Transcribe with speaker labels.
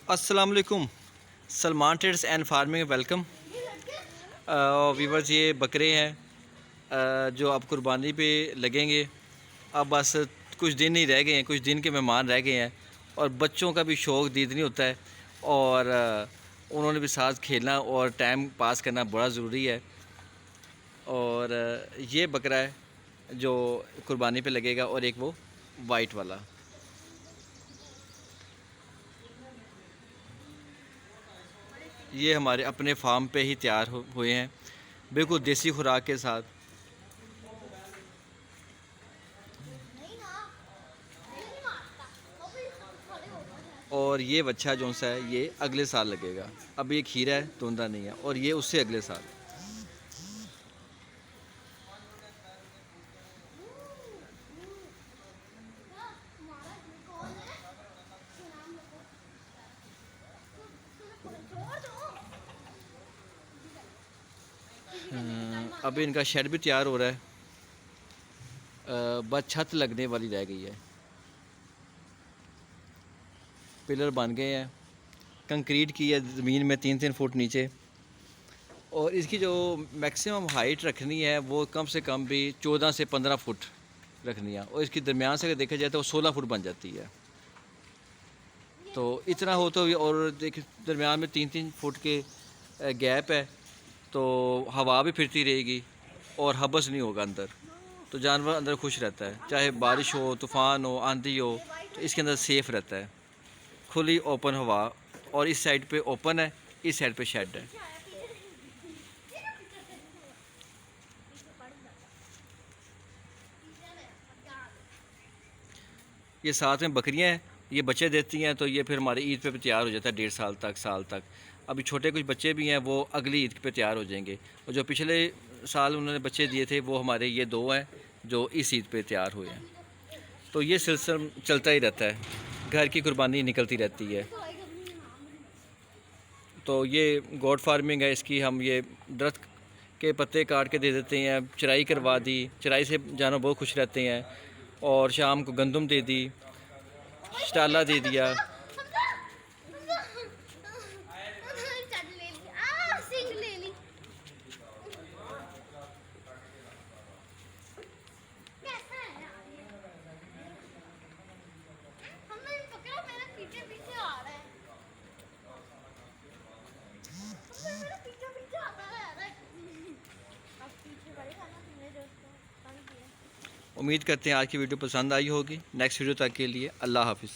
Speaker 1: अस्सलाम वालेकुम। Salman trades and farming welcome. Viewers, ये बकरे हैं जो अब कुर्बानी पे लगेंगे। अब बस कुछ दिन ही रह गए हैं, कुछ दिन के मेहमान रह गए हैं और बच्चों का भी शौक़ दीद नहीं होता है और उन्होंने भी साथ खेलना और टाइम पास करना बड़ा ज़रूरी है। और ये बकरा है जो कुर्बानी पे लगेगा और एक वो वाइट वाला। ये हमारे अपने फार्म पे ही तैयार हुए हैं, बिल्कुल देसी खुराक के साथ। और ये बच्चा जो सा है ये अगले साल लगेगा। अब ये खीरा है, तोंदा नहीं है, और ये उससे अगले साल। अभी इनका शेड भी तैयार हो रहा है, बस छत लगने वाली रह गई है। पिलर बन गए हैं, कंक्रीट की है ज़मीन में 3-3 फुट नीचे। और इसकी जो मैक्सिमम हाइट रखनी है वो कम से कम भी 14 से 15 फुट रखनी है, और इसकी दरमियान से अगर देखा जाए तो वो 16 फुट बन जाती है। तो इतना हो तो, और देख दरमियान में 3-3 फुट के गैप है, तो हवा भी फिरती रहेगी और हबस नहीं होगा अंदर, तो जानवर अंदर खुश रहता है। चाहे बारिश हो, तूफ़ान हो, आंधी हो, तो इसके अंदर सेफ़ रहता है। खुली ओपन हवा, और इस साइड पे ओपन है, इस साइड पे शेड है। ये साथ में बकरियां हैं, ये बच्चे देती हैं, तो ये फिर हमारे ईद पे तैयार हो जाता है 1.5 साल तक। अभी छोटे कुछ बच्चे भी हैं, वो अगली ईद पे तैयार हो जाएंगे। और जो पिछले साल उन्होंने बच्चे दिए थे वो हमारे ये 2 हैं जो इस ईद पे तैयार हुए हैं। तो ये सिलसिला चलता ही रहता है, घर की कुर्बानी निकलती रहती है। तो ये गोट फार्मिंग है, इसकी हम ये दरख्त के पत्ते काट के दे देते हैं, चराई करवा दी, चराई से जानवर बहुत खुश रहते हैं। और शाम को गंदम दे दी, स्टाला दे दिया। उम्मीद करते हैं आज की वीडियो पसंद आई होगी। नेक्स्ट वीडियो तक के लिए अल्लाह हाफिज़।